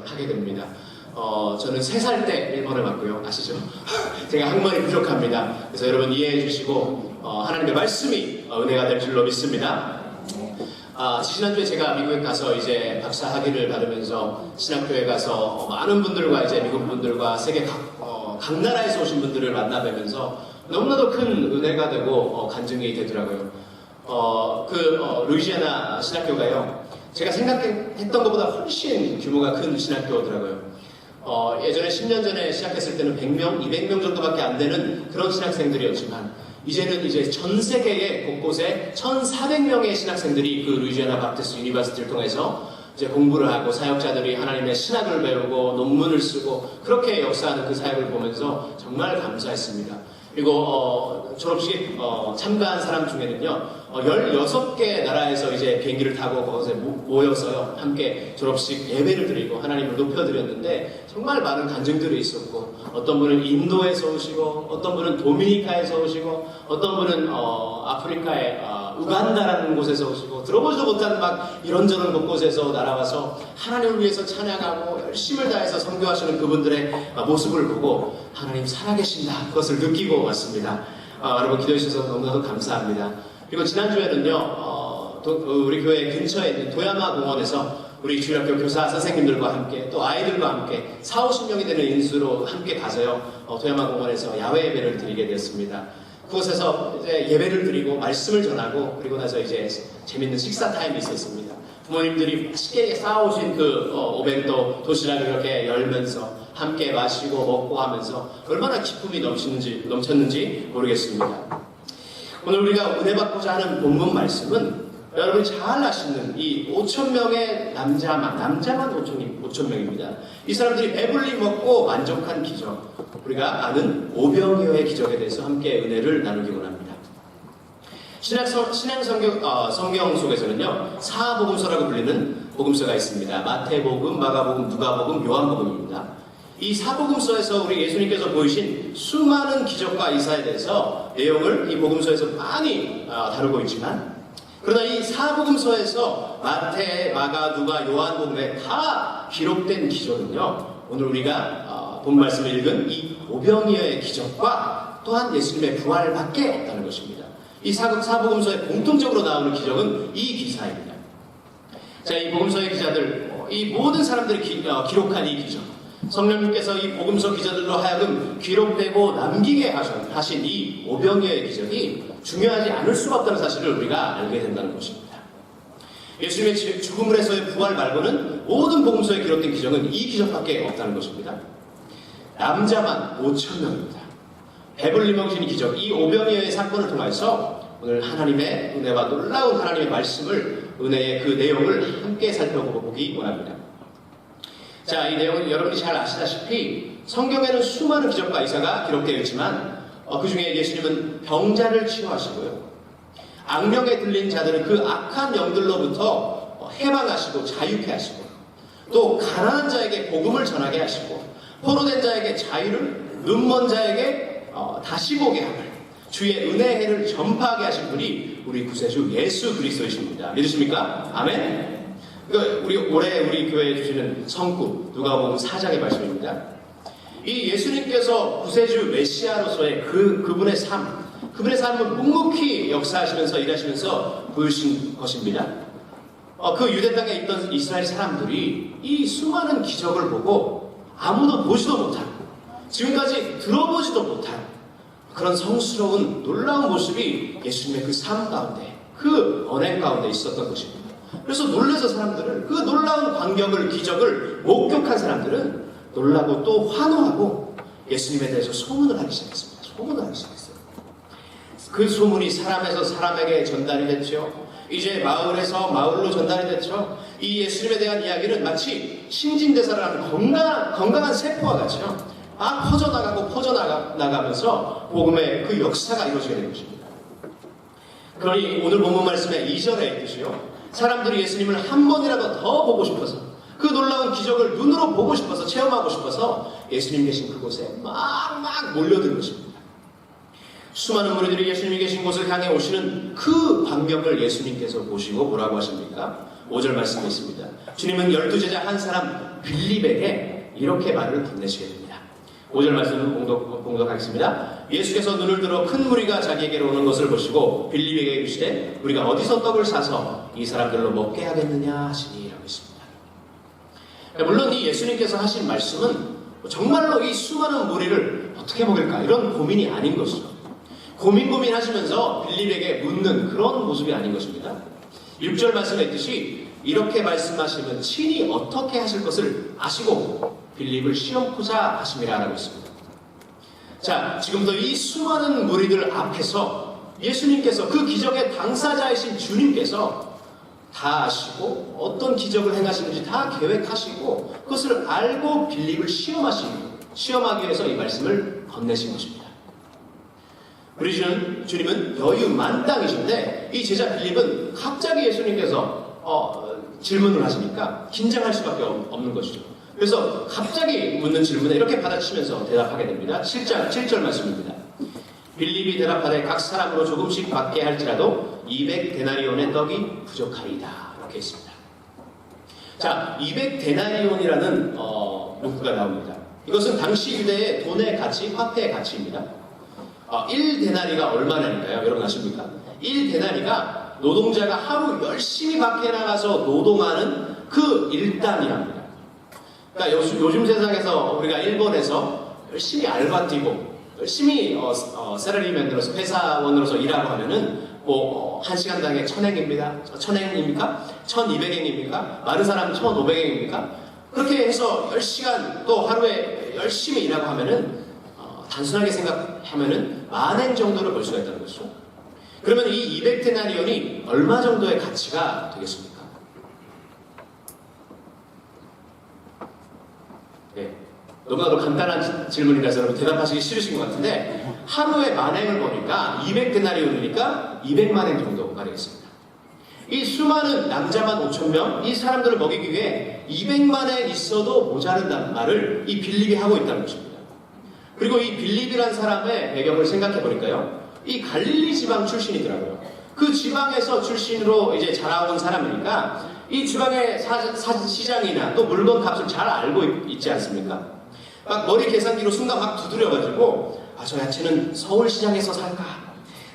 하게 됩니다. 저는 3살 때 일본에 왔고요. 아시죠? 제가 학문이 부족합니다. 그래서 여러분 이해해 주시고 하나님의 말씀이 은혜가 될 줄로 믿습니다. 지난주에 제가 미국에 가서 이제 박사 학위를 받으면서 신학교에 가서 많은 분들과 이제 미국 분들과 세계 각 나라에서 오신 분들을 만나뵈면서 너무나도 큰 은혜가 되고 간증이 되더라고요. 루이지애나 신학교가요. 제가 생각했던 것보다 훨씬 규모가 큰 신학교더라고요. 예전에 10년 전에 시작했을 때는 100명, 200명 정도밖에 안 되는 그런 신학생들이었지만 이제는 이제 전 세계의 곳곳에 1,400명의 신학생들이 그 루이지애나 바프티스트 유니버시티를 통해서 이제 공부를 하고 사역자들이 하나님의 신학을 배우고 논문을 쓰고 그렇게 역사하는 그 사역을 보면서 정말 감사했습니다. 그리고 졸업식 참가한 사람 중에는요 16개 나라에서 이제 비행기를 타고 거기서 모여서요 함께 졸업식 예배를 드리고 하나님을 높여드렸는데 정말 많은 간증들이 있었고 어떤 분은 인도에서 오시고 어떤 분은 도미니카에서 오시고 어떤 분은 아프리카의 우간다라는 곳에서 오시고 들어보지도 못한 막 이런저런 곳곳에서 날아와서 하나님을 위해서 찬양하고 열심을 다해서 선교하시는 그분들의 모습을 보고 하나님 살아계신다 그것을 느끼고 왔습니다. 여러분 기도해 주셔서 너무나도 감사합니다. 그리고 지난주에는요 우리 교회 근처에 있는 도야마 공원에서 우리 주일학교 교사 선생님들과 함께 또 아이들과 함께 40-50명이 되는 인수로 함께 가서요 도야마 공원에서 야외 예배를 드리게 되었습니다. 그곳에서 이제 예배를 드리고 말씀을 전하고 그리고 나서 이제 재밌는 식사 타임이 있었습니다. 부모님들이 맛있게 쌓아오신 그 오벤또 도시락을 이렇게 열면서 함께 마시고 먹고 하면서 얼마나 기쁨이 넘쳤는지 모르겠습니다. 오늘 우리가 은혜 받고자 하는 본문 말씀은 여러분이 잘 아시는 이 5,000명의 남자만 5,000명입니다. 이 사람들이 배불리 먹고 만족한 기적, 우리가 아는 오병이어의 기적에 대해서 함께 은혜를 나누기 원합니다. 성경 속에서는요 4복음서라고 불리는 복음서가 있습니다. 마태복음, 마가복음, 누가복음, 요한복음입니다. 이 4복음서에서 우리 예수님께서 보이신 수많은 기적과 이사에 대해서 내용을 이 복음서에서 많이 다루고 있지만 그러나 이 4복음서에서 마태, 마가, 누가, 요한복음에 다 기록된 기적은요 오늘 우리가 본 말씀을 읽은 이 오병이어의 기적과 또한 예수님의 부활밖에 없다는 것입니다. 이 사복음서에 공통적으로 나오는 기적은 이 기사입니다. 자, 이 복음서의 기자들, 이 모든 사람들이 기록한 이 기적, 성령님께서 이 복음서 기자들로 하여금 기록되고 남기게 하신 이 오병이어의 기적이 중요하지 않을 수가 없다는 사실을 우리가 알게 된다는 것입니다. 예수님의 죽음에서의 부활 말고는 모든 복음서에 기록된 기적은 이 기적밖에 없다는 것입니다. 남자만 5,000명입니다. 배불리 먹이신 기적, 이 오병이어의 사건을 통해서 오늘 하나님의 은혜와 놀라운 하나님의 말씀을, 은혜의 그 내용을 함께 살펴보기 원합니다. 자, 이 내용은 여러분이 잘 아시다시피 성경에는 수많은 기적과 이사가 기록되어 있지만 그 중에 예수님은 병자를 치유하시고요, 악령에 들린 자들은 그 악한 영들로부터 해방하시고 자유케 하시고, 또 가난한 자에게 복음을 전하게 하시고, 포로된 자에게 자유를, 눈먼 자에게 다시 보게 함을, 주의 은혜의 해를 전파하게 하신 분이 우리 구세주 예수 그리스도이십니다. 믿으십니까? 아멘. 올해 우리 교회에 주시는 성구 누가복음 4장의 말씀입니다. 이 예수님께서 구세주 메시아로서의 그분의 그분의 삶을 묵묵히 역사하시면서 일하시면서 보여주신 것입니다. 그 유대 땅에 있던 이스라엘 사람들이 이 수많은 기적을 보고 아무도 보지도 못한, 지금까지 들어보지도 못한 그런 성스러운 놀라운 모습이 예수님의 그 삶 가운데, 그 언행 가운데 있었던 것입니다. 그래서 놀라서 사람들은, 그 놀라운 광경을, 기적을 목격한 사람들은 놀라고 또 환호하고 예수님에 대해서 소문을 하기 시작했습니다. 소문을 하기 시작했어요. 그 소문이 사람에서 사람에게 전달이 됐죠. 이제 마을에서 마을로 전달이 됐죠. 이 예수님에 대한 이야기는 마치 신진대사를 하는 건강한 세포와 같이요, 퍼져나가면서 복음의 그 역사가 이루어지게 된 것입니다. 그러니 오늘 본문 말씀의 2절에 있듯이요, 사람들이 예수님을 한 번이라도 더 보고 싶어서, 그 놀라운 기적을 눈으로 보고 싶어서, 체험하고 싶어서 예수님 계신 그곳에 막 몰려드는 것입니다. 수많은 무리들이 예수님이 계신 곳을 향해 오시는 그 광경을 예수님께서 보시고 뭐라고 하십니까? 5절 말씀에 있습니다. 주님은 12제자 한 사람 빌립에게 이렇게 말을 건네시게 됩니다. 5절 말씀을 공독하겠습니다. 예수께서 눈을 들어 큰 무리가 자기에게로 오는 것을 보시고 빌립에게 이르시되 우리가 어디서 떡을 사서 이 사람들로 먹게 하겠느냐 하시니 라고 했습니다. 물론 이 예수님께서 하신 말씀은 정말로 이 수많은 무리를 어떻게 먹일까 이런 고민이 아닌 것이죠. 고민하시면서 빌립에게 묻는 그런 모습이 아닌 것입니다. 6절 말씀에 있듯이 이렇게 말씀하시면 친히 어떻게 하실 것을 아시고 빌립을 시험코자 하심이라 라고 했습니다. 자, 지금부터 이 수많은 무리들 앞에서 예수님께서 그 기적의 당사자이신 주님께서 다 아시고 어떤 기적을 행하시는지 다 계획하시고 그것을 알고 빌립을 시험하기 위해서 이 말씀을 건네신 것입니다. 우리 주님은 여유 만땅이신데 이 제자 빌립은 갑자기 예수님께서 질문을 하시니까 긴장할 수밖에 없는 것이죠. 그래서 갑자기 묻는 질문에 이렇게 받아치면서 대답하게 됩니다. 7절 말씀입니다. 빌립이 대답하되 각 사람으로 조금씩 받게 할지라도 200데나리온의 떡이 부족하리이다. 이렇게 했습니다. 자, 200데나리온이라는 문구가 나옵니다. 이것은 당시 유대의 돈의 가치, 화폐의 가치입니다. 1데나리가 얼마나니까요? 여러분 아십니까? 1데나리가 노동자가 하루 열심히 밖에 나가서 노동하는 그 일당이랍니다. 그러니까 요즘 세상에서 우리가 일본에서 열심히 알바 뛰고 열심히 세러리맨으로서 회사원으로서 일하고 하면은 뭐 1시간당에 1000엔입니다. 1000엔입니까? 1200엔입니까? 많은 사람 1500엔입니까? 그렇게 해서 10시간 또 하루에 열심히 일하고 하면은 단순하게 생각하면은 10,000엔 정도를 벌 수가 있다는 것이죠. 그러면 이 200데나리온이 얼마 정도의 가치가 되겠습니까? 네. 너무나도 간단한 질문이라서 여러분 대답하시기 싫으신 것 같은데 하루에 10,000엔을 버니까 200데나리온이니까 200만엔 정도가 되겠습니다. 이 수많은 남자만 5,000명 이 사람들을 먹이기 위해 200만엔 있어도 모자른다는 말을 이 빌립이 하고 있다는 것입니다. 그리고 이 빌립이란 사람의 배경을 생각해 보니까요. 이 갈릴리 지방 출신이더라고요. 그 지방에서 출신으로 이제 자라온 사람이니까 이 지방의 시장이나 또 물건 값을 잘 알고 있지 않습니까? 막 머리 계산기로 순간 막 두드려가지고 저 야채는 서울시장에서 살까?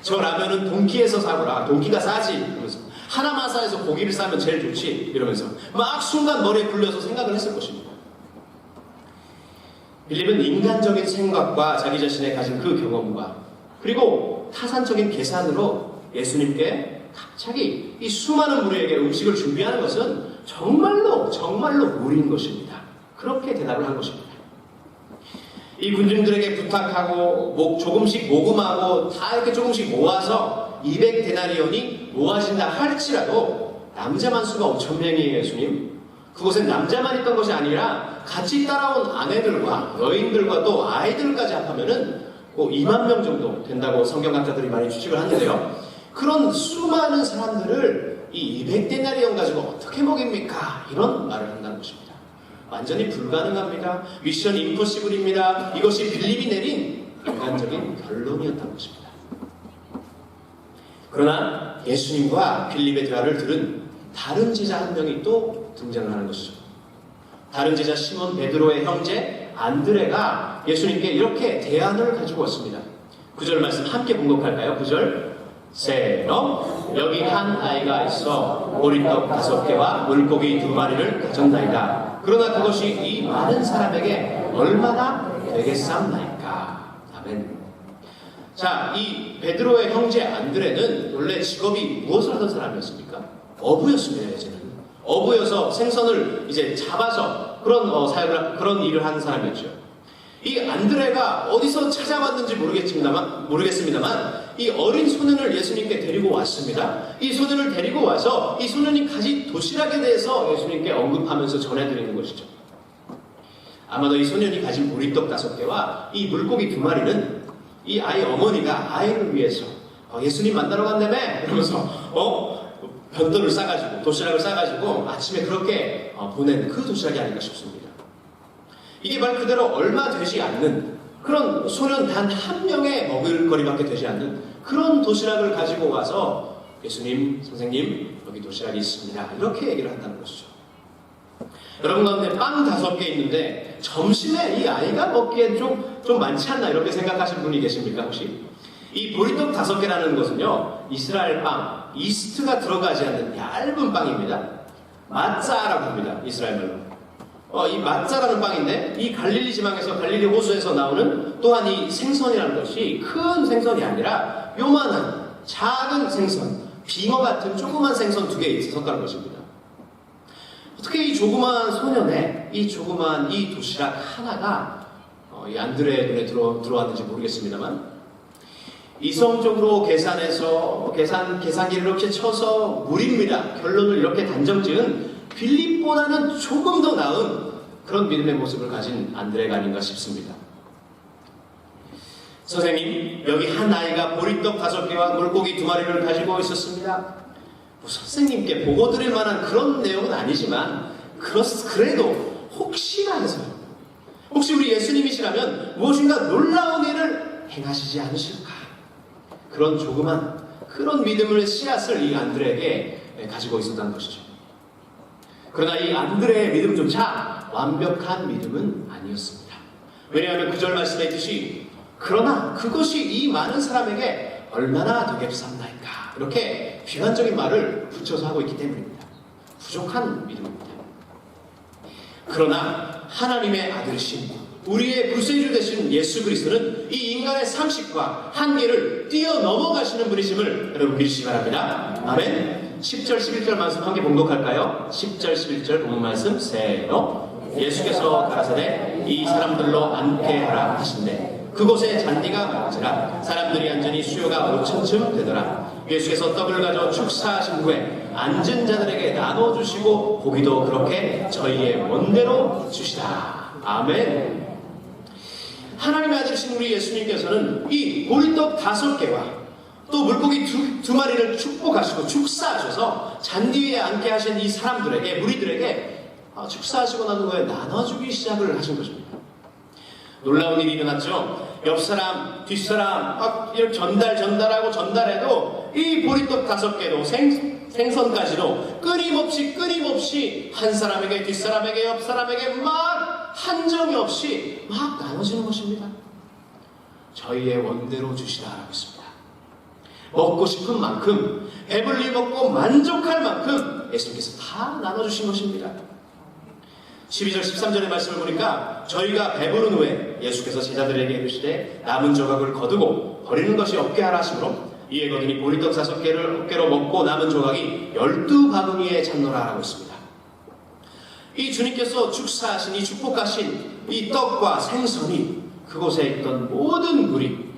저 라면은 동키에서 사거라. 동키가 싸지. 이러면서 하나마사에서 고기를 싸면 제일 좋지. 이러면서 막 순간 머리에 굴려서 생각을 했을 것입니다. 빌립은 인간적인 생각과 자기 자신의 가진 그 경험과 그리고 타산적인 계산으로 예수님께 갑자기 이 수많은 무리에게 음식을 준비하는 것은 정말로 무리인 것입니다. 그렇게 대답을 한 것입니다. 이 군중들에게 부탁하고 조금씩 모금하고 다 이렇게 조금씩 모아서 200데나리온이 모아진다 할지라도 남자만 수가 5,000명이에요. 예수님. 그곳엔 남자만 있던 것이 아니라 같이 따라온 아내들과 여인들과 또 아이들까지 합하면은 2만 명 정도 된다고 성경학자들이 많이 추측을 하는데요. 그런 수많은 사람들을 이 200데나리온 가지고 어떻게 먹입니까? 이런 말을 한다는 것입니다. 완전히 불가능합니다. 미션 임포시블입니다. 이것이 빌립이 내린 인간적인 결론이었다는 것입니다. 그러나 예수님과 빌립의 대화를 들은 다른 제자 한 명이 또 등장을 하는 것이죠. 다른 제자 시몬 베드로의 형제 안드레가 예수님께 이렇게 대안을 가지고 왔습니다. 9절 말씀 함께 봉독할까요? 9절 세럼 여기 한 아이가 있어 보리떡 5개와 물고기 2마리를 가졌나이다. 그러나 그것이 이 많은 사람에게 얼마나 되겠사옵나이까. 아멘. 자, 이 베드로의 형제 안드레는 원래 직업이 무엇을 하던 사람이었습니까? 어부였습니다. 이제는 어부여서 생선을 이제 잡아서 그런 일을 하는 사람이었죠. 이 안드레가 어디서 찾아왔는지 모르겠습니다만 이 어린 소년을 예수님께 데리고 왔습니다. 이 소년을 데리고 와서 이 소년이 가진 도시락에 대해서 예수님께 언급하면서 전해드리는 것이죠. 아마도 이 소년이 가진 보리떡 5개와 이 물고기 2마리는 이 아이 어머니가 아이를 위해서 예수님 만나러 간다며 이러면서 변도를 싸가지고 도시락을 싸가지고 아침에 그렇게 보낸 그 도시락이 아닐까 싶습니다. 이게 말 그대로 얼마 되지 않는 그런 소년 단 한 명의 먹을 거리밖에 되지 않는 그런 도시락을 가지고 와서 예수님, 선생님, 여기 도시락이 있습니다. 이렇게 얘기를 한다는 것이죠. 여러분 가운데 빵 5개 있는데 점심에 이 아이가 먹기엔 좀 많지 않나 이렇게 생각하시는 분이 계십니까 혹시? 이 보리떡 5개라는 것은요, 이스라엘 빵, 이스트가 들어가지 않는 얇은 빵입니다. 마짜라고 합니다. 이스라엘 말로. 이 마짜라는 빵인데, 이 갈릴리 지방에서, 갈릴리 호수에서 나오는 또한 이 생선이라는 것이 큰 생선이 아니라 요만한 작은 생선, 빙어 같은 조그만 생선 2개 있었다는 것입니다. 어떻게 이 조그만 소년의 이 조그만 이 도시락 하나가 이 안드레의 눈에 들어왔는지 모르겠습니다만, 이성적으로 계산해서 계산기를 이렇게 쳐서 무리입니다. 결론을 이렇게 단정지은 빌립보다는 조금 더 나은 그런 믿음의 모습을 가진 안드레가 아닌가 싶습니다. 선생님, 여기 한 아이가 보리떡 5개와 물고기 2마리를 가지고 있었습니다. 뭐 선생님께 보고 드릴 만한 그런 내용은 아니지만 그래도 혹시나 해서요. 혹시 우리 예수님이시라면 무엇인가 놀라운 일을 행하시지 않으실까? 그런 조그만 그런 믿음의 씨앗을 이 안드레에게 가지고 있었다는 것이죠. 그러나 이 안드레의 믿음조차 완벽한 믿음은 아니었습니다. 왜냐하면 9절 말씀에 있듯이 그러나 그것이 이 많은 사람에게 얼마나 되겠사옵나이까, 이렇게 비관적인 말을 붙여서 하고 있기 때문입니다. 부족한 믿음입니다. 그러나 하나님의 아들이신 우리의 구세주 되신 예수 그리스도는 이 인간의 상식과 한계를 뛰어넘어가시는 분이심을 여러분 믿으시기 바랍니다. 아멘. 10절 11절 말씀 함께 봉독할까요? 10절 11절 본문 말씀 세로. 예수께서 가라사대 이 사람들로 앉게 하라 하신대 그곳에 잔디가 많으라. 사람들이 앉으니 수요가 5천쯤 되더라. 예수께서 떡을 가져 축사하신 후에 앉은 자들에게 나눠주시고 고기도 그렇게 저희의 원대로 주시다. 아멘. 하나님의 아들이신 우리 예수님께서는 이 보리떡 5개와 또 물고기 2마리를 축복하시고 축사하셔서 잔디 위에 앉게 하신 이 사람들에게, 무리들에게 축사하시고 난 후에 나눠주기 시작을 하신 것입니다. 놀라운 일이 일어났죠. 옆사람, 뒷사람 막 전달하고 전달해도 이 보리떡 5개도 생선까지도 끊임없이 한 사람에게, 뒷사람에게, 옆사람에게 막 한정이 없이 막 나눠지는 것입니다. 저희의 원대로 주시라라고 했습니다. 먹고 싶은 만큼, 배불리 먹고 만족할 만큼 예수님께서 다 나눠주신 것입니다. 12절 13절의 말씀을 보니까 저희가 배부른 후에 예수께서 제자들에게 이르시되 남은 조각을 거두고 버리는 것이 없게 하라 하시므로 이에 거두니 보리떡 5개를 어깨로 먹고 남은 조각이 12바구니에 찼노라라고 했습니다. 이 주님께서 축사하신 이 축복하신 이 떡과 생선이 그곳에 있던 모든 무리,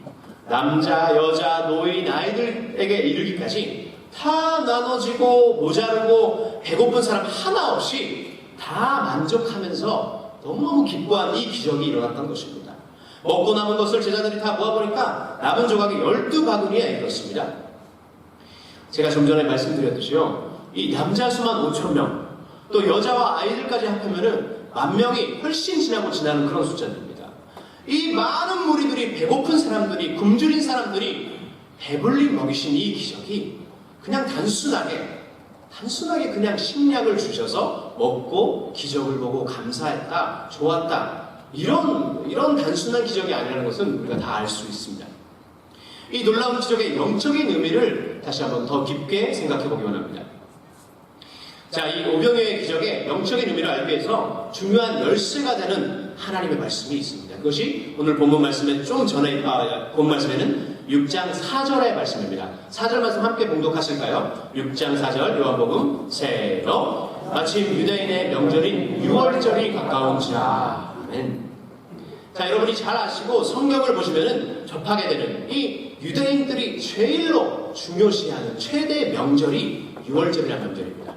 남자, 여자, 노인, 아이들에게 이르기까지 다 나눠지고 모자르고 배고픈 사람 하나 없이 다 만족하면서 너무너무 기뻐한 이 기적이 일어났던 것입니다. 먹고 남은 것을 제자들이 다 모아보니까 남은 조각이 12바구니에 이렇습니다. 제가 좀 전에 말씀드렸듯이요, 이 남자 수만 5,000명, 또 여자와 아이들까지 합하면은 10,000명이 훨씬 지나는 그런 숫자입니다. 이 많은 무리들이, 배고픈 사람들이, 굶주린 사람들이 배불리 먹이신 이 기적이 그냥 단순하게 그냥 식량을 주셔서 먹고 기적을 보고 감사했다, 좋았다, 이런 단순한 기적이 아니라는 것은 우리가 다 알 수 있습니다. 이 놀라운 기적의 영적인 의미를 다시 한번 더 깊게 생각해 보기 원합니다. 자, 이 오병이어의 기적의 영적인 의미를 알기 위해서 중요한 열쇠가 되는 하나님의 말씀이 있습니다. 그것이 오늘 본문 말씀에 좀 전에 본 말씀에는 6장 4절의 말씀입니다. 4절 말씀 함께 봉독하실까요? 6장 4절 요한복음 세로. 마침 유대인의 명절인 6월절이 가까운지라. 아멘. 자, 여러분이 잘 아시고 성경을 보시면은 접하게 되는 이 유대인들이 제일로 중요시하는 최대 명절이 6월절이라는 명절입니다.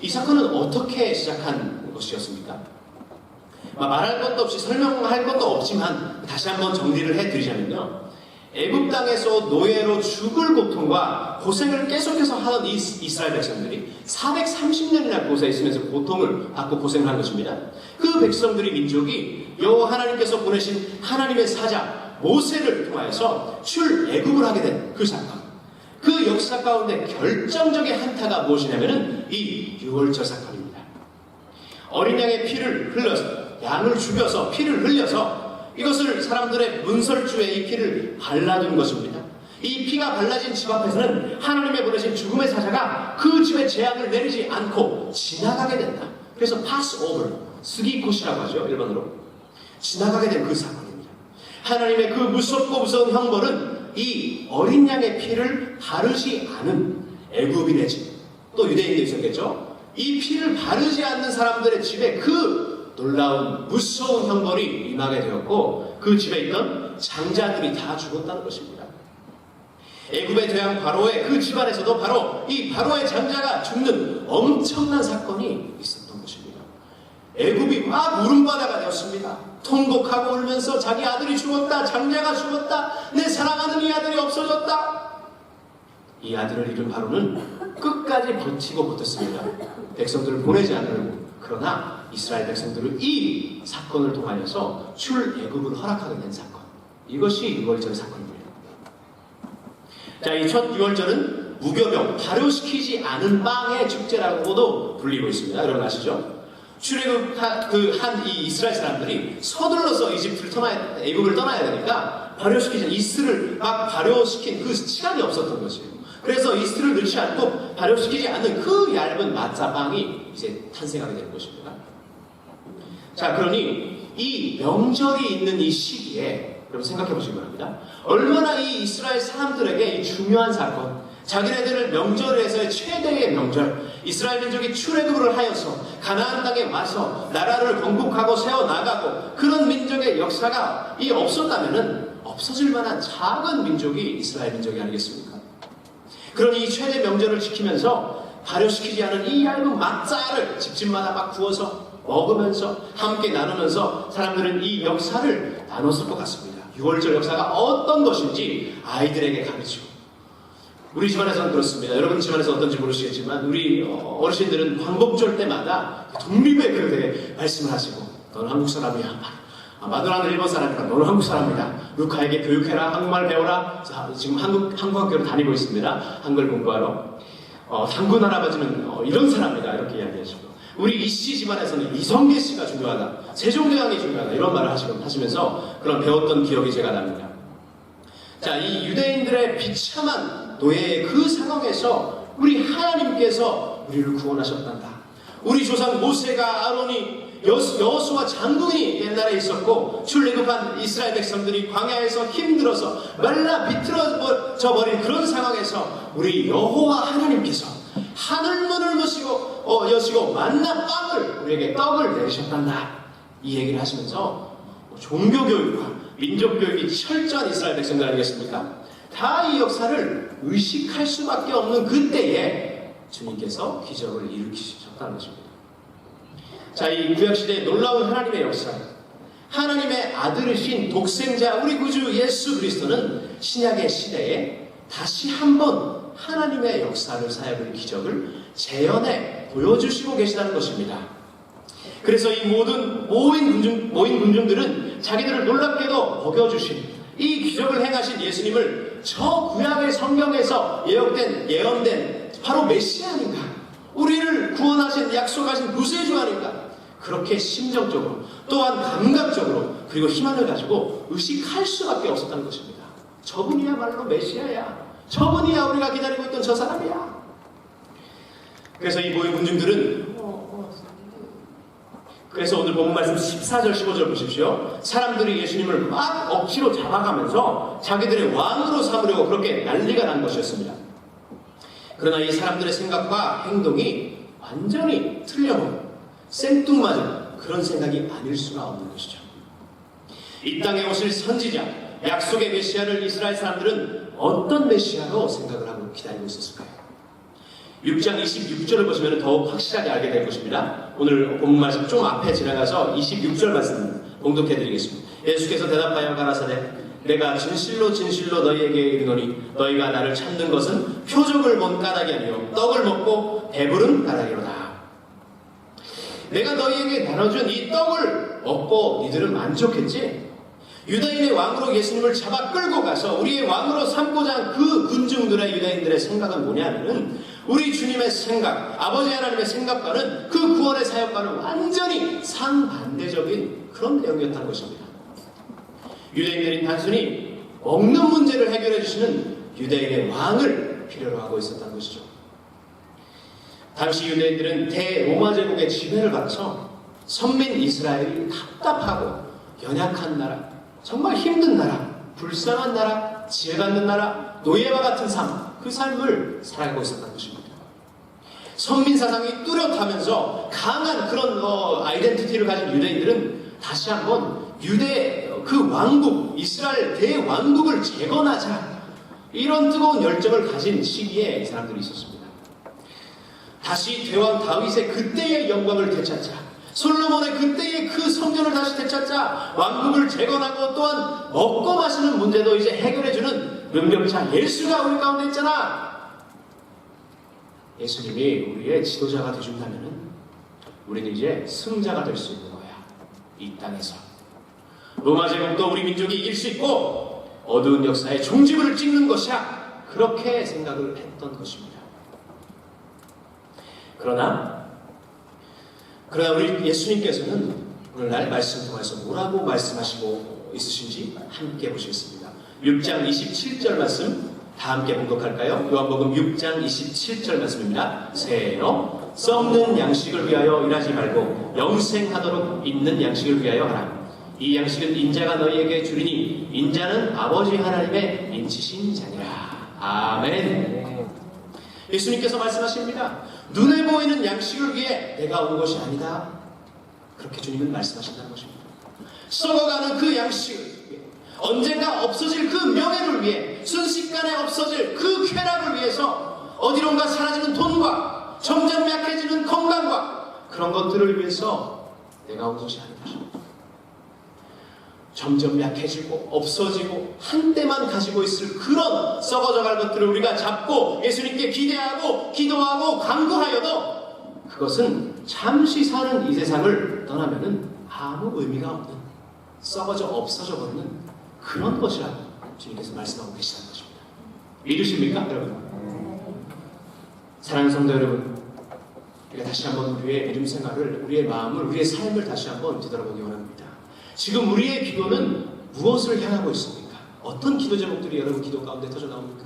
이 사건은 어떻게 시작한 것이었습니까? 말할 것도 없이 설명할 것도 없지만 다시 한번 정리를 해드리자면요, 애굽 땅에서 노예로 죽을 고통과 고생을 계속해서 하던 이스라엘 백성들이 430년이나 그곳에 있으면서 고통을 받고 고생을 한 것입니다. 그 백성들이, 민족이 여호와 하나님께서 보내신 하나님의 사자 모세를 통하여서 출애굽을 하게 된 그 사건, 그 역사 가운데 결정적인 한타가 무엇이냐면은 이 유월절 사건입니다. 어린 양의 피를 흘려서, 양을 죽여서 피를 흘려서 이것을 사람들의 문설주에 이 피를 발라둔 것입니다. 이 피가 발라진 집 앞에서는 하나님의 보내신 죽음의 사자가 그 집에 재앙을 내리지 않고 지나가게 된다. 그래서 pass over, 스기콧이라고 하죠, 일본어로. 지나가게 된 그 사건입니다. 하나님의 그 무섭고 무서운 형벌은 이 어린 양의 피를 바르지 않은 애굽인의 집, 또 유대인도 있었겠죠. 이 피를 바르지 않는 사람들의 집에 그 놀라운 무서운 형벌이 임하게 되었고, 그 집에 있던 장자들이 다 죽었다는 것입니다. 애굽의 대왕 바로의 그 집안에서도 바로 이 바로의 장자가 죽는 엄청난 사건이 있었던 것입니다. 애굽이 막 울음바다가 되었습니다. 통곡하고 울면서 자기 아들이 죽었다, 장자가 죽었다, 내 사랑하는 이 아들이 없어졌다. 이 아들을 잃은 바로는 끝까지 버티고 버텼습니다. 백성들을 보내지 않으려고. 그러나 이스라엘 백성들은 이 사건을 통하여서 출애굽을 허락하게 된 사건, 이것이 유월절 사건입니다. 자, 이 첫 유월절은 무교병, 발효시키지 않은 빵의 축제라고도 불리고 있습니다. 여러분 아시죠? 출애굽한 이 이스라엘 사람들이 서둘러서 애굽을 떠나야 되니까 발효시키지 이슬을 막 발효시킨 그 시간이 없었던 것이에요. 그래서 이슬을 넣지 않고 발효시키지 않는 그 얇은 마짜빵이 이제 탄생하게 되는 것입니다. 자, 그러니 이 명절이 있는 이 시기에 여러분 생각해 보시기 바랍니다. 얼마나 이 이스라엘 사람들에게 이 중요한 사건, 자기네들을 명절에서의 최대의 명절, 이스라엘 민족이 출애굽을 하여서 가나안 땅에 와서 나라를 건국하고 세워나가고 그런 민족의 역사가 이 없었다면은 없어질 만한 작은 민족이 이스라엘 민족이 아니겠습니까? 그러니 이 최대 명절을 지키면서 발효시키지 않은 이 얇은 맛자를 집집마다 막 구워서 먹으면서 함께 나누면서 사람들은 이 역사를 나눴을 것 같습니다. 유월절 역사가 어떤 것인지 아이들에게 가르치고, 우리 집안에서는 그렇습니다. 여러분 집안에서 어떤지 모르시겠지만 우리 어르신들은 광복절 때마다 독립의 그릇에 말씀을 하시고, 너는 한국 사람이야. 마누라는 일본 사람이니까 너는 한국 사람이다. 루카에게 교육해라. 한국말 배워라. 자, 지금 한국 학교를 다니고 있습니다. 한글 공부하러. 당군 할아버지는 이런 사람이다. 이렇게 이야기하시고, 우리 이씨 집안에서는 이성계 씨가 중요하다. 세종대왕이 중요하다. 이런 말을 하시면서 그런 배웠던 기억이 제가 납니다. 자, 이 유대인들의 비참한 노예의 그 상황에서 우리 하나님께서 우리를 구원하셨단다. 우리 조상 모세가, 아론이, 여호수아 장군이 옛날에 있었고, 출애굽한 이스라엘 백성들이 광야에서 힘들어서 말라 비틀어져 버린 그런 상황에서 우리 여호와 하나님께서 하늘문을 여시고 만나 빵을, 우리에게 떡을 내리셨단다. 이 얘기를 하시면서 종교교육과 민족교육이 철저한 이스라엘 백성들 아니겠습니까? 다 이 역사를 의식할 수밖에 없는 그때에 주님께서 기적을 일으키셨다는 것입니다. 자, 이 구약시대의 놀라운 하나님의 역사, 하나님의 아들이신 독생자 우리 구주 예수 그리스도는 신약의 시대에 다시 한번 하나님의 역사를 사역을, 기적을 재현해 보여주시고 계시다는 것입니다. 그래서 이 모인 군중들은 자기들을 놀랍게도 먹여주신 이 기적을 행하신 예수님을 저 구약의 성경에서 예언된 바로 메시아 아닌가, 우리를 구원하신, 약속하신 구세주 아닌가, 그렇게 심정적으로 또한 감각적으로 그리고 희망을 가지고 의식할 수밖에 없었다는 것입니다. 저분이야말로 메시아야. 저분이야 우리가 기다리고 있던 저 사람이야. 그래서 이 모인 군중들은, 그래서 오늘 본문 말씀 14절 15절 보십시오. 사람들이 예수님을 막 억지로 잡아가면서 자기들의 왕으로 삼으려고 그렇게 난리가 난 것이었습니다. 그러나 이 사람들의 생각과 행동이 완전히 틀려버린, 생뚱맞은 그런 생각이 아닐 수가 없는 것이죠. 이 땅에 오실 선지자, 약속의 메시아를 이스라엘 사람들은 어떤 메시아로 생각을 하고 기다리고 있었을까요? 6장 26절을 보시면 더욱 확실하게 알게 될 것입니다. 오늘 본문 말씀 좀 앞에 지나가서 26절 말씀 봉독해드리겠습니다. 예수께서 대답하여 가라사대, 내가 진실로 진실로 너희에게 이르노니 너희가 나를 찾는 것은 표적을 본 까닭이 아니요 떡을 먹고 배부른 까닭이로다. 내가 너희에게 나눠준 이 떡을 먹고 니들은 만족했지? 유다인의 왕으로 예수님을 잡아 끌고 가서 우리의 왕으로 삼고자 한 그 군중들의 유다인들의 생각은 뭐냐면은 우리 주님의 생각, 아버지 하나님의 생각과는 그 구원의 사역과는 완전히 상반대적인 그런 내용이었다는 것입니다. 유대인들이 단순히 먹는 문제를 해결해 주시는 유대인의 왕을 필요로 하고 있었다는 것이죠. 당시 유대인들은 대로마 제국의 지배를 받쳐 선민 이스라엘이 답답하고 연약한 나라, 정말 힘든 나라, 불쌍한 나라, 지혜받는 나라, 노예와 같은 삶, 그 삶을 살아가고 있었다는 것입니다. 선민 사상이 뚜렷하면서 강한 그런 아이덴티티를 가진 유대인들은 다시 한번 유대 그 왕국, 이스라엘 대왕국을 재건하자, 이런 뜨거운 열정을 가진 시기에 이 사람들이 있었습니다. 다시 대왕 다윗의 그때의 영광을 되찾자, 솔로몬의 그때의 그 성전을 다시 되찾자, 왕국을 재건하고 또한 먹고 마시는 문제도 이제 해결해주는 능력자 예수가 우리 가운데 있잖아. 예수님이 우리의 지도자가 되준다면 우리는 이제 승자가 될 수 있는 거야. 이 땅에서 로마 제국도 우리 민족이 이길 수 있고 어두운 역사의 종지부를 찍는 것이야, 그렇게 생각을 했던 것입니다. 그러나 우리 예수님께서는 오늘날 말씀 통해서 뭐라고 말씀하시고 있으신지 함께 보시겠습니다. 6장 27절 말씀 다 함께 봉독할까요? 요한복음 6장 27절 말씀입니다. 세요. 썩는 양식을 위하여 일하지 말고 영생하도록 있는 양식을 위하여 하라. 이 양식은 인자가 너희에게 주리니 인자는 아버지 하나님의 인치신 자니라. 아멘. 예수님께서 말씀하십니다. 눈에 보이는 양식을 위해 내가 온 것이 아니다. 그렇게 주님은 말씀하신다는 것입니다. 썩어가는 그 양식을 위해, 언젠가 없어질 그 명예를 위해, 순식간에 없어질 그 쾌락을 위해서 어디론가 사라지는 돈과 점점 약해지는 건강과 그런 것들을 위해서 내가 온 것이 아니다. 점점 약해지고 없어지고 한때만 가지고 있을 그런 썩어져갈 것들을 우리가 잡고 예수님께 기대하고 기도하고 간구하여도 그것은 잠시 사는 이 세상을 떠나면은 아무 의미가 없는, 썩어져 없어져 버리는 그런 것이라고 주님께서 말씀하고 계시다는 것입니다. 믿으십니까, 여러분? 사랑하는 성도 여러분, 우리가 다시 한번 우리의 믿음 생활을, 우리의 마음을, 우리의 삶을 다시 한번 뒤돌아보기 원합니다. 지금 우리의 기도는 무엇을 향하고 있습니까? 어떤 기도 제목들이 여러분 기도 가운데 터져 나옵니까?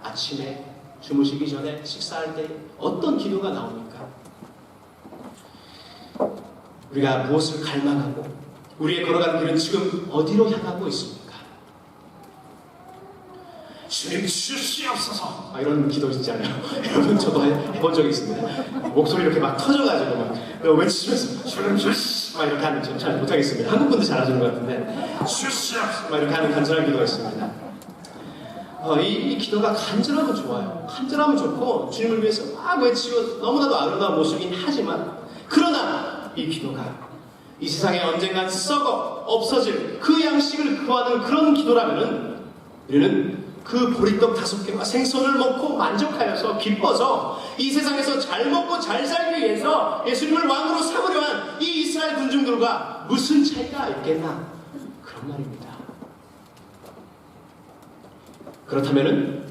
아침에, 주무시기 전에, 식사할 때 어떤 기도가 나옵니까? 우리가 무엇을 갈망하고 우리의 걸어가는 길은 지금 어디로 향하고 있습니까? 주님 주시옵소서, 이런 기도 있잖아요. 여러분 저도 해본 적이 있습니다. 목소리 이렇게 막 터져가지고 막 외치면서 주님 주시 막 이렇게 하는, 전 잘 못하겠습니다. 한국 분들 잘하시는 것 같은데 주시옵소서 막 이렇게 하는 간절한 기도가 있습니다. 이 기도가 간절하면 좋아요. 간절하면 좋고 주님을 위해서 막 외치고 너무나도 아름다운 모습이긴 하지만, 그러나 이 기도가 이 세상에 언젠간 썩어 없어질 그 양식을 구하는 그런 기도라면은 우리는 그 보리떡 5개와 생선을 먹고 만족하여서 기뻐서 이 세상에서 잘 먹고 잘 살기 위해서 예수님을 왕으로 삼으려 한 이 이스라엘 군중들과 무슨 차이가 있겠나, 그런 말입니다. 그렇다면은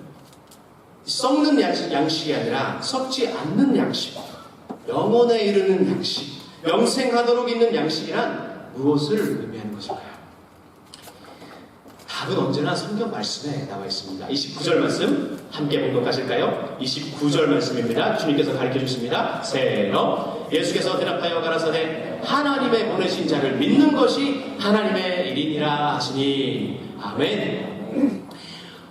썩는 양식이 아니라 썩지 않는 양식, 영원에 이르는 양식, 영생하도록 있는 양식이란 무엇을 의미하는 것일까요? 답은 언제나 성경 말씀에 나와 있습니다. 29절 말씀 함께 봉독하실까요? 29절 말씀입니다. 주님께서 가르쳐 주십니다. 세요. 예수께서 대답하여 가라사대 하나님의 보내신 자를 믿는 것이 하나님의 일이니라 하시니. 아멘.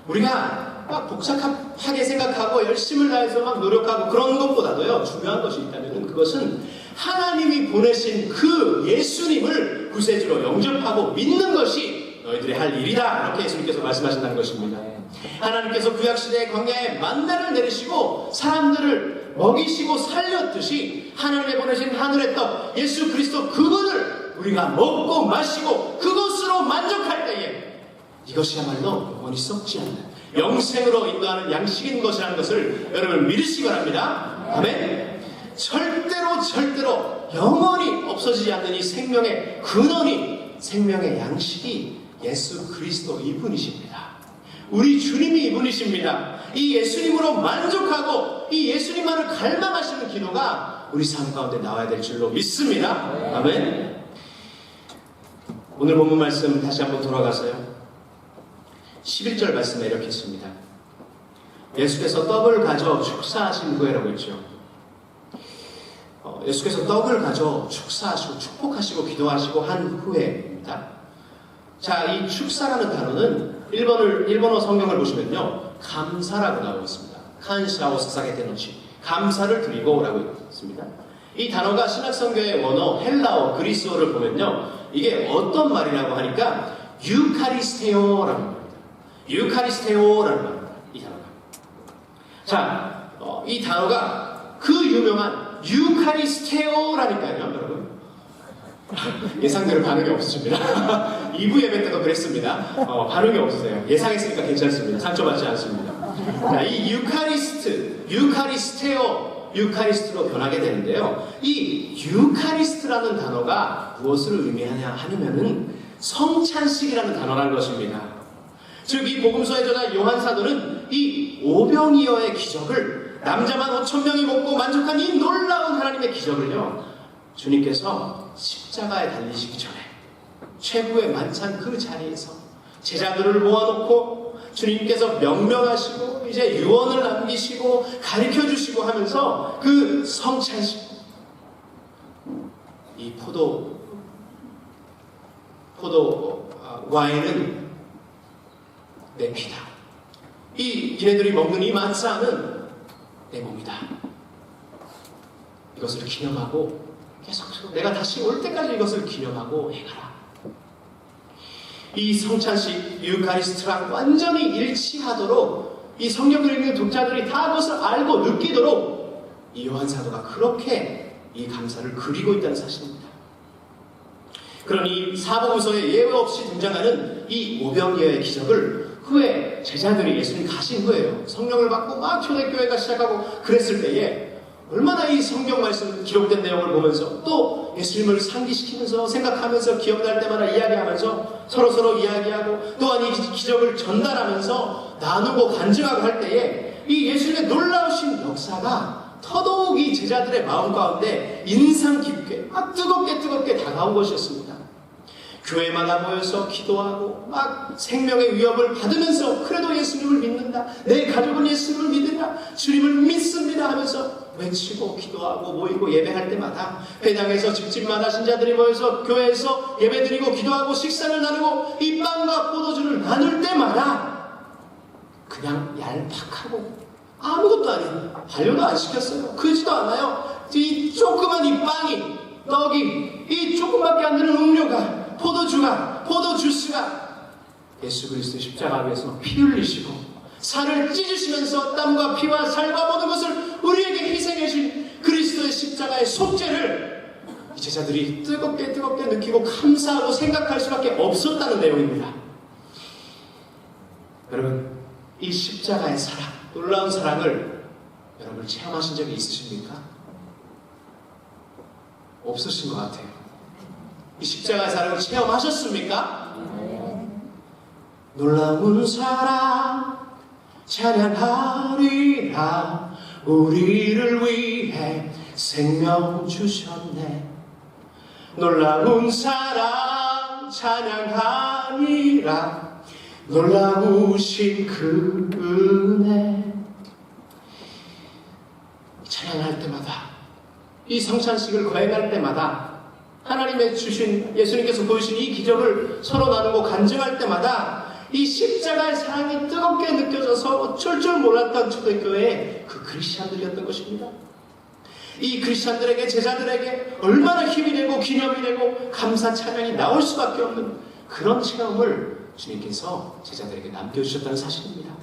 우리가 막 복잡하게 생각하고 열심을 다해서 막 노력하고 그런 것보다도요, 중요한 것이 있다면 그것은 하나님이 보내신 그 예수님을 구세주로 영접하고 믿는 것이 너희들이 할 일이다, 이렇게 예수님께서 말씀하신다는 것입니다. 하나님께서 구약시대의 광야에 만나를 내리시고 사람들을 먹이시고 살렸듯이 하나님의 보내신 하늘의 떡 예수 그리스도 그분을 우리가 먹고 마시고 그것으로 만족할 때에 이것이야말로 영원히 썩지 않는 영생으로 인도하는 양식인 것이라는 것을 여러분 믿으시기 바랍니다. 아멘. 절대로 영원히 없어지지 않는 이 생명의 근원이, 생명의 양식이 예수 그리스도 이분이십니다. 우리 주님이 이분이십니다. 이 예수님으로 만족하고 이 예수님만을 갈망하시는 기도가 우리 삶 가운데 나와야 될 줄로 믿습니다. 아멘. 오늘 본문 말씀 다시 한번 돌아가서요. 11절 말씀에 이렇게 있습니다. 예수께서 떡을 가져 축사하신 후에라고 했죠. 예수께서 떡을 가져 축사하시고 축복하시고 기도하시고 한 후에입니다. 자, 이 축사라는 단어는 일본어 성경을 보시면요, 감사라고 나오고 있습니다. 칸샤오 사사게테노치, 감사를 드리고라고 있습니다. 이 단어가 신약성경의 원어 헬라어 그리스어를 보면요, 이게 어떤 말이라고 하니까 유카리스테오라는 말입니다. 유카리스테오라는 말입니다. 이 단어가. 자, 이 단어가 그 유명한 유카리스테오라니까요, 여러분. 예상대로 반응이 없으십니다. 2부 예배 때도 그랬습니다. 반응이 없으세요. 예상했으니까 괜찮습니다. 상처받지 않습니다. 자, 이 유카리스트로 변하게 되는데요. 이 유카리스트라는 단어가 무엇을 의미하냐 하면은 성찬식이라는 단어라는 것입니다. 즉, 이 복음서의 저자 요한 사도는 이 오병이어의 기적을, 남자만 5,000명이 먹고 만족한 이 놀라운 하나님의 기적을요, 주님께서 십자가에 달리시기 전에 최후의 만찬 그 자리에서 제자들을 모아놓고 주님께서 명령하시고 이제 유언을 남기시고 가르쳐주시고 하면서 그 성찬식, 이 포도 와인은 내 피다, 이네들이 먹는 이 마사는 내 몸이다, 이것을 기념하고 계속 내가 다시 올 때까지 이것을 기념하고 행하라. 이 성찬식 유카리스트랑 완전히 일치하도록 이 성경을 읽는 독자들이 다 그것을 알고 느끼도록 이 요한 사도가 그렇게 이 감사를 그리고 있다는 사실입니다. 그러니 사복음서에 예외 없이 등장하는 이 오병이어의 기적을 후에 제자들이 예수님 가신 후에요, 성령을 받고 막 초대교회가 시작하고 그랬을 때에 얼마나 이 성경 말씀 기록된 내용을 보면서 또 예수님을 상기시키면서 생각하면서 기억날 때마다 이야기하면서 서로 이야기하고 또한 이 기적을 전달하면서 나누고 간증하고 할 때에 이 예수님의 놀라우신 역사가 더더욱 이 제자들의 마음 가운데 인상 깊게 막 뜨겁게 다가온 것이었습니다. 교회마다 모여서 기도하고 막 생명의 위협을 받으면서 그래도 예수님을 믿는다, 내 가족은 예수님을 믿으라, 주님을 믿습니다 하면서 외치고 기도하고 모이고 예배할 때마다 회당에서 집집마다 신자들이 모여서 교회에서 예배드리고 기도하고 식사를 나누고 이 빵과 포도주를 나눌 때마다 그냥 얄팍하고 아무것도 아닌, 반려도 안 시켰어요. 크지도 않아요. 이 조그만 이 빵이, 떡이, 이 조그맣게 안 되는 음료가, 포도주스가 예수 그리스도의 십자가 위에서 피 흘리시고 살을 찢으시면서 땀과 피와 살과 모든 것을 우리에게 희생해 주신 그리스도의 십자가의 속죄를 이 제자들이 뜨겁게 느끼고 감사하고 생각할 수밖에 없었다는 내용입니다. 여러분, 이 십자가의 사랑, 놀라운 사랑을 여러분 체험하신 적이 있으십니까? 없으신 것 같아요. 이 십자가의 사랑을 체험하셨습니까? 놀라운 사랑 찬양하리라, 우리를 위해 생명 주셨네. 놀라운 사랑 찬양하리라, 놀라우신 그 은혜. 찬양할 때마다, 이 성찬식을 거행할 때마다 하나님의 주신, 예수님께서 보여주신 이 기적을 서로 나누고 간증할 때마다 이 십자가의 사랑이 뜨겁게 느껴져서 어쩔 줄 몰랐던 초대교회의 그 크리스찬들이었던 것입니다. 이 크리스찬들에게, 제자들에게 얼마나 힘이 되고 기념이 되고 감사 찬양이 나올 수밖에 없는 그런 체험을 주님께서 제자들에게 남겨주셨다는 사실입니다.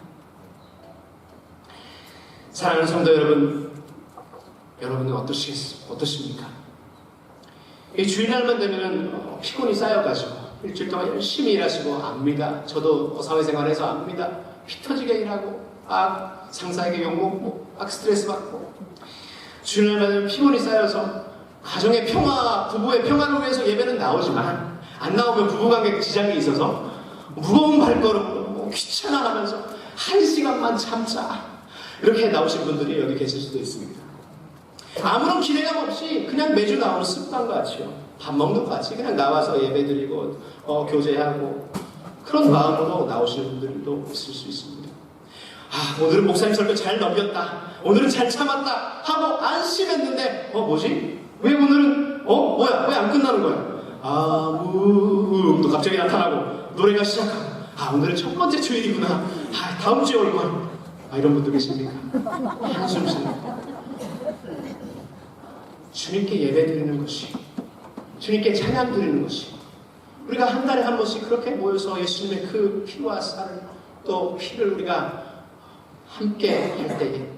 사랑하는 성도 여러분, 여러분은 어떠십니까? 이 주일날만 되면 피곤이 쌓여가지고 일주일 동안 열심히 일하시고 압니다. 저도 사회생활에서 압니다. 피 터지게 일하고 막 상사에게 욕먹고 막 스트레스 받고 주일날만 되면 피곤이 쌓여서 가정의 평화, 부부의 평화를 위해서 예배는 나오지만 안 나오면 부부관계에 지장이 있어서 무거운 발걸음으로 귀찮아하면서 1시간만 참자 이렇게 나오신 분들이 여기 계실 수도 있습니다. 아무런 기대감 없이 그냥 매주 나오는 습관과 같이요, 밥 먹는 것 같이 그냥 나와서 예배드리고 교제하고 그런 마음으로 나오시는 분들도 있을 수 있습니다. 오늘은 목사님 설교 잘 넘겼다, 오늘은 잘 참았다 하고 안심했는데 뭐지? 왜 오늘은 뭐야? 왜 안 끝나는 거야? 또 갑자기 나타나고 노래가 시작하고 오늘은 첫 번째 주일이구나, 다음 주에 올 거야. 이런 분들 계십니까? 한숨 쉬는 주님께 예배 드리는 것이, 주님께 찬양 드리는 것이, 우리가 한 달에 한 번씩 그렇게 모여서 예수님의 그 피와 살을 또 피를 우리가 함께 할 때에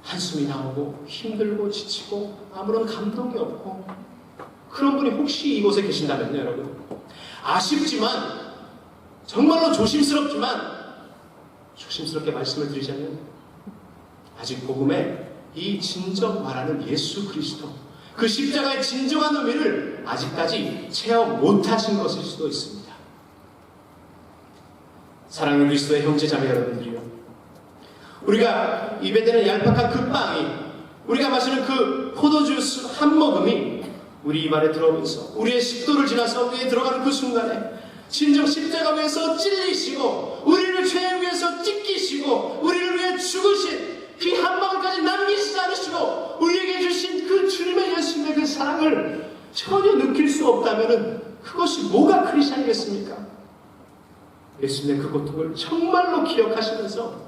한숨이 나오고 힘들고 지치고 아무런 감동이 없고 그런 분이 혹시 이곳에 계신다면요, 여러분, 아쉽지만 정말로 조심스럽게 말씀을 드리자면 아직 복음의 이 진정 말하는 예수 그리스도, 그 십자가의 진정한 의미를 아직까지 체험 못하신 것일 수도 있습니다. 사랑하는 그리스도의 형제자매 여러분들이요, 우리가 입에 대는 얄팍한 그 빵이, 우리가 마시는 그 포도주스 한 모금이 우리 입안에 들어오면서 우리의 식도를 지나서 우리에 들어가는 그 순간에 진정 십자가 위에서 찔리시고 우리를 죄 위에서 찢기시고 우리를 위해 죽으신 피 한 방울까지 남기시지 않으시고 우리에게 주신 그 주님의 예수님의 그 사랑을 전혀 느낄 수 없다면 그것이 뭐가 크리스찬이겠습니까? 예수님의 그 고통을 정말로 기억하시면서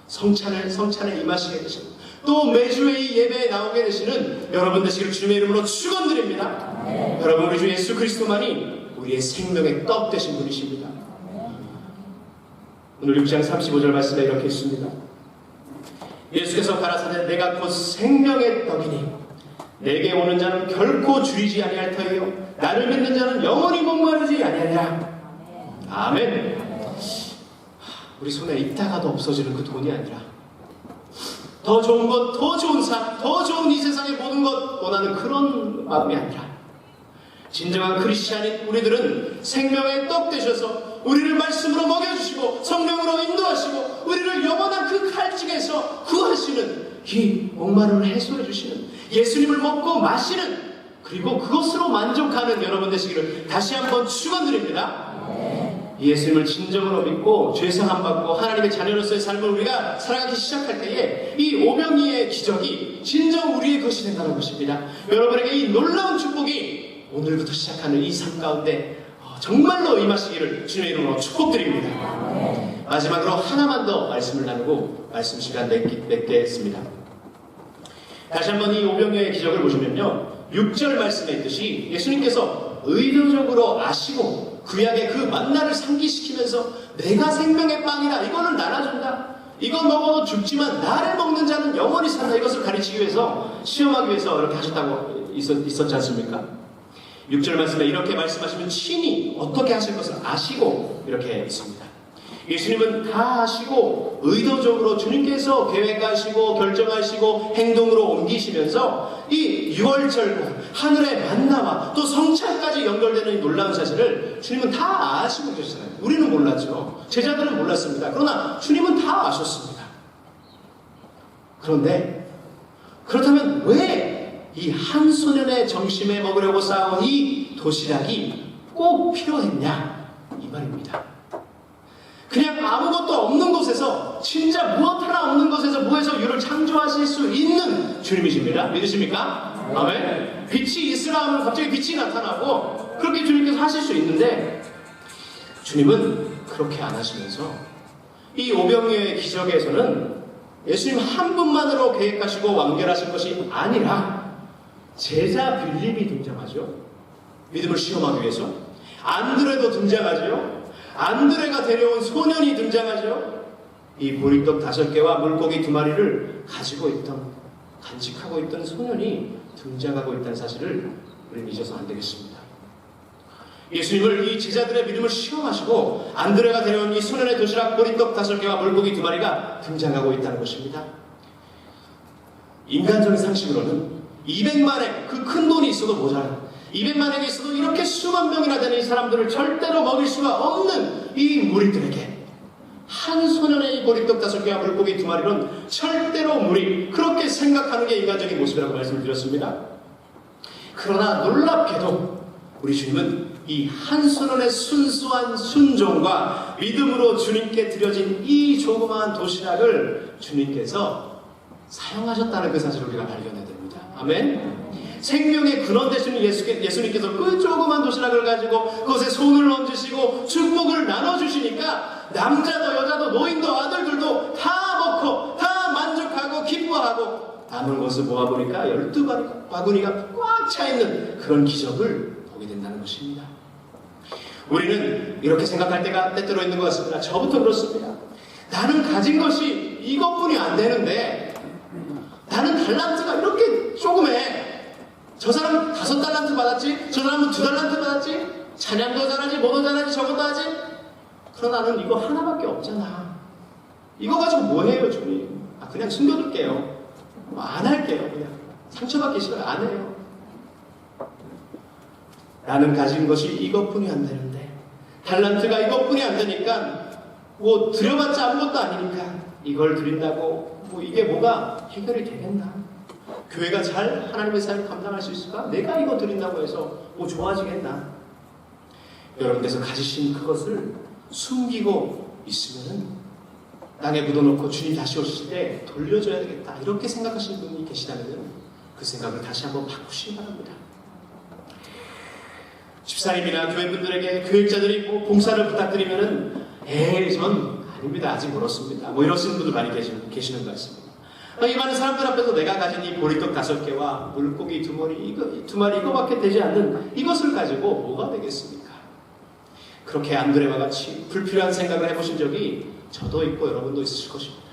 성찬에 임하시게 되시고 또 매주의 이 예배에 나오게 되시는 여러분 되시기를 주님의 이름으로 축원드립니다. 여러분, 우리 주 예수 그리스도만이 우리의 생명의 떡 되신 분이십니다. 오늘 6장 35절 말씀에 이렇게 있습니다. 예수께서 가라사대 내가 곧 생명의 떡이니 내게 오는 자는 결코 줄이지 아니할 터이요 나를 믿는 자는 영원히 목마르지 아니하리라. 아멘. 우리 손에 있다가도 없어지는 그 돈이 아니라 더 좋은 것, 더 좋은 삶, 더 좋은 이 세상의 모든 것 원하는 그런 마음이 아니라 진정한 크리스찬인 우리들은 생명의 떡 되셔서 우리를 말씀으로 먹여주시고 성령으로 인도하시고 우리를 영원한 그 칼집에서 구하시는 이 목마름을 해소해 주시는 예수님을 먹고 마시는, 그리고 그것으로 만족하는 여러분 되시기를 다시 한번 축원드립니다. 예수님을 진정으로 믿고 죄사함 받고 하나님의 자녀로서의 삶을 우리가 살아가기 시작할 때에 이 오병이의 기적이 진정 우리의 것이 된다는 것입니다. 여러분에게 이 놀라운 축복이 오늘부터 시작하는 이 삶 가운데 정말로 임하시기를 주님의 이름으로 축복드립니다. 마지막으로 하나만 더 말씀을 나누고 말씀 시간 맺겠습니다. 다시 한번 이 오병이의 기적을 보시면요, 6절 말씀에 있듯이 예수님께서 의도적으로 아시고 구약의 그 만나를 상기시키면서 내가 생명의 빵이다, 이거는 나눠준다, 이건 먹어도 죽지만 나를 먹는 자는 영원히 산다, 이것을 가르치기 위해서, 시험하기 위해서 이렇게 하셨다고 있었지 않습니까? 6절 말씀에 이렇게 말씀하시면 친히 어떻게 하실 것을 아시고 이렇게 있습니다. 예수님은 다 아시고 의도적으로 주님께서 계획하시고 결정하시고 행동으로 옮기시면서 이 6월절과 하늘의 만나와 또 성찬까지 연결되는 이 놀라운 사실을 주님은 다 아시고 계시잖아요. 우리는 몰랐죠. 제자들은 몰랐습니다. 그러나 주님은 다 아셨습니다. 그런데 그렇다면 왜 이 한 소년의 점심에 먹으려고 쌓아온 이 도시락이 꼭 필요했냐, 이 말입니다. 그냥 아무것도 없는 곳에서, 진짜 무엇 하나 없는 곳에서 뭐해서 유를 창조하실 수 있는 주님이십니다. 믿으십니까? 아멘. 빛이 있으라 하면 갑자기 빛이 나타나고 그렇게 주님께서 하실 수 있는데, 주님은 그렇게 안 하시면서 이 오병이어의 기적에서는 예수님 한 분만으로 계획하시고 완결하신 것이 아니라 제자 빌립이 등장하죠. 믿음을 시험하기 위해서. 안드레도 등장하죠. 안드레가 데려온 소년이 등장하죠. 이 보리떡 5개와 물고기 2마리를 가지고 있던, 간직하고 있던 소년이 등장하고 있다는 사실을 우리는 잊어서 안 되겠습니다. 예수님을, 이 제자들의 믿음을 시험하시고 안드레가 데려온 이 소년의 도시락 보리떡 5개와 물고기 2마리가 등장하고 있다는 것입니다. 인간적인 상식으로는 200만의 그 큰 돈이 있어도 모자라, 200만에게 있어도 이렇게 수만 명이나 되는 이 사람들을 절대로 먹일 수가 없는 이 무리들에게 한 소년의 이 보리떡 5개와 물고기 2마리는 절대로 무리, 그렇게 생각하는 게 인간적인 모습이라고 말씀을 드렸습니다. 그러나 놀랍게도 우리 주님은 이 한 소년의 순수한 순종과 믿음으로 주님께 드려진 이 조그마한 도시락을 주님께서 사용하셨다는 그 사실을 우리가 발견해야 됩니다. 아멘. 생명의 근원 되시는 예수님께서 그 조그만 도시락을 가지고 그것에 손을 얹으시고 축복을 나눠주시니까 남자도 여자도 노인도 아들들도 다 먹고 다 만족하고 기뻐하고 남은 것을 모아보니까 12바구니가 꽉 차있는 그런 기적을 보게 된다는 것입니다. 우리는 이렇게 생각할 때가 때때로 있는 것 같습니다. 저부터 그렇습니다. 나는 가진 것이 이것뿐이 안 되는데 나는 달란트가 이렇게 조금해. 저 사람은 5달란트 받았지, 저 사람은 2달란트 받았지, 찬양도 잘하지, 뭐도 잘하지, 저것도 하지. 그러나 나는 이거 하나밖에 없잖아. 이거 가지고 뭐 해요, 주님? 그냥 숨겨둘게요. 안 할게요. 그냥 상처받기 싫어요. 안 해요. 나는 가진 것이 이것뿐이 안 되는데 달란트가 이것뿐이 안 되니까 뭐 드려봤자 아무것도 아니니까 이걸 드린다고 뭐 이게 뭐가 해결이 되겠나? 교회가 잘 하나님의 사역을 감당할 수 있을까? 내가 이거 드린다고 해서 뭐 좋아지겠나? 여러분께서 가지신 그것을 숨기고 있으면은 땅에 묻어놓고 주님 다시 오실 때 돌려줘야 되겠다, 이렇게 생각하시는 분이 계시다면 그 생각을 다시 한번 바꾸시기 바랍니다. 집사님이나 교회분들에게 교육자들이 뭐 봉사를 부탁드리면은 전 아닙니다, 아직 멀었습니다, 뭐 이러시는 분들 많이 계시는 것 같습니다. 이 많은 사람들 앞에서 내가 가진 이 보리떡 5개와 물고기 2마리 이거밖에 되지 않는 이것을 가지고 뭐가 되겠습니까? 그렇게 안드레와 같이 불필요한 생각을 해보신 적이 저도 있고 여러분도 있으실 것입니다.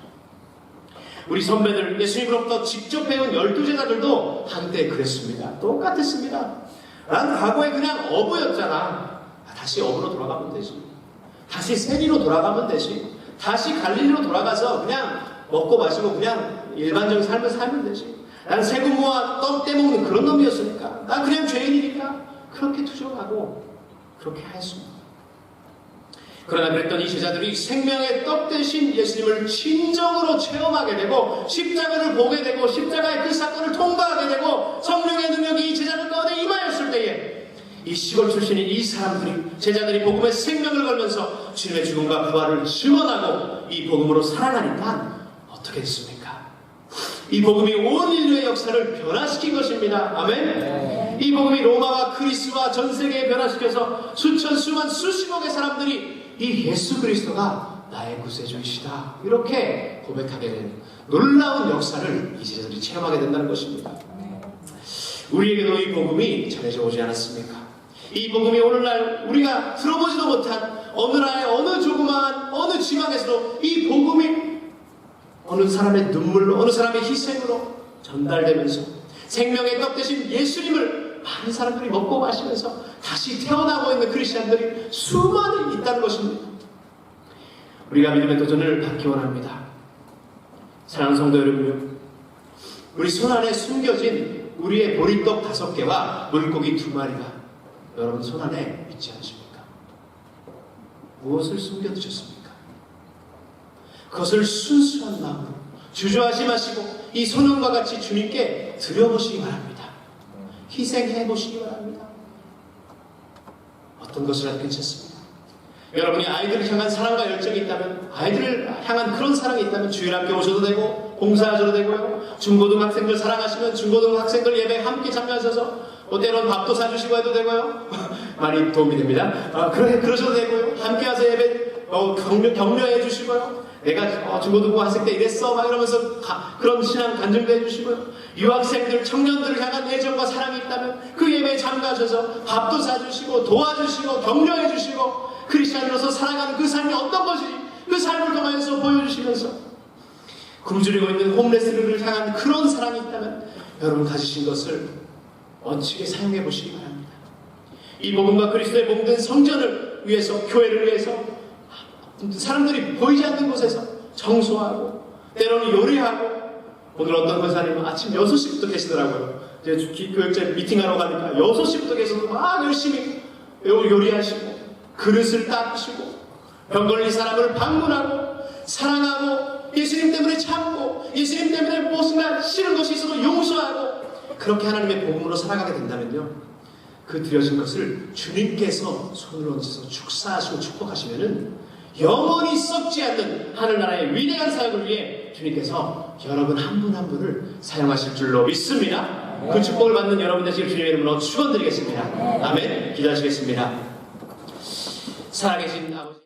우리 선배들, 예수님으로부터 직접 배운 12제자들도 한때 그랬습니다. 똑같았습니다. 난 과거에 그냥 어부였잖아. 다시 어부로 돌아가면 되지. 다시 세리로 돌아가면 되지. 다시 갈릴리로 돌아가서 그냥 먹고 마시고 그냥 일반적인 삶을 살면 되지. 난 세금 모아 떡 떼먹는 그런 놈이었으니까. 난 그냥 죄인이니까. 그렇게 투정하고 그렇게 했습니다. 그러나 그랬던 이 제자들이 생명의 떡 대신 예수님을 진정으로 체험하게 되고 십자가를 보게 되고 십자가의 그 사건을 통과하게 되고 성령의 능력이 이 제자들 가운데 임하였을 때에 이 시골 출신인 이 사람들이, 제자들이 복음의 생명을 걸면서 주님의 죽음과 부활을 증언하고 이 복음으로 살아가니까 어떻게 됐습니까? 이 복음이 온 인류의 역사를 변화시킨 것입니다. 아멘. 이 복음이 로마와 그리스와 전 세계에 변화시켜서 수천 수만 수십억의 사람들이 이 예수 그리스도가 나의 구세주이시다, 이렇게 고백하게 된 놀라운 역사를 이 제자들이 체험하게 된다는 것입니다. 우리에게도 이 복음이 전해져 오지 않았습니까? 이 복음이 오늘날 우리가 들어보지도 못한 어느 나라의 어느 조그마한 어느 지방에서도 이 복음이 어느 사람의 눈물로, 어느 사람의 희생으로 전달되면서 생명의 떡 대신 예수님을 많은 사람들이 먹고 마시면서 다시 태어나고 있는 크리스찬들이 수많이 있다는 것입니다. 우리가 믿음의 도전을 받기 원합니다. 사랑하는 성도 여러분, 우리 손 안에 숨겨진 우리의 보리떡 5개와 물고기 2마리가 여러분 손 안에 있지 않으십니까? 무엇을 숨겨두셨습니까? 그것을 순수한 마음으로 주저하지 마시고 이 소년과 같이 주님께 드려보시기 바랍니다. 희생해 보시기 바랍니다. 어떤 것이라도 괜찮습니다. 여러분이 아이들을 향한 사랑과 열정이 있다면, 아이들을 향한 그런 사랑이 있다면 주일학교 오셔도 되고 봉사하셔도 되고요. 중고등학생들 사랑하시면 중고등학생들 예배 함께 참여하셔서 때로는 밥도 사주시고 해도 되고요. 많이 도움이 됩니다. 그러셔도 되고요. 함께 와서 예배 격려해 주시고요. 내가 중고등학생 때 이랬어 막 이러면서 그런 신앙 간증도 해주시고요. 유학생들, 청년들을 향한 애정과 사랑이 있다면 그 예배에 참가하셔서 밥도 사주시고 도와주시고 격려해 주시고 크리스찬으로서 살아가는 그 삶이 어떤 것인지 그 삶을 통해서 보여주시면서 굶주리고 있는 홈레스를 향한 그런 사랑이 있다면 여러분 가지신 것을 멋지게 사용해 보시기 바랍니다. 이 복음과 그리스도의 몸된 성전을 위해서, 교회를 위해서 사람들이 보이지 않는 곳에서 청소하고 때로는 요리하고, 오늘 어떤 권사님은 아침 6시부터 계시더라고요. 이제 교육자 미팅하러 가니까 6시부터 계속 막 열심히 요리하시고 그릇을 닦으시고 병 걸린 사람을 방문하고 사랑하고 예수님 때문에 참고 예수님 때문에 무엇인가 싫은 것이 있어도 용서하고 그렇게 하나님의 복음으로 살아가게 된다면요, 그 드려진 것을 주님께서 손을 얹어서 축사하시고 축복하시면은 영원히 썩지 않는 하늘나라의 위대한 사역을 위해 주님께서 여러분 한 분 한 분을 사용하실 줄로 믿습니다. 그 축복을 받는 여러분 되시길 주님의 이름으로 축원드리겠습니다. 아멘. 기도하시겠습니다. 살아계신 아버지.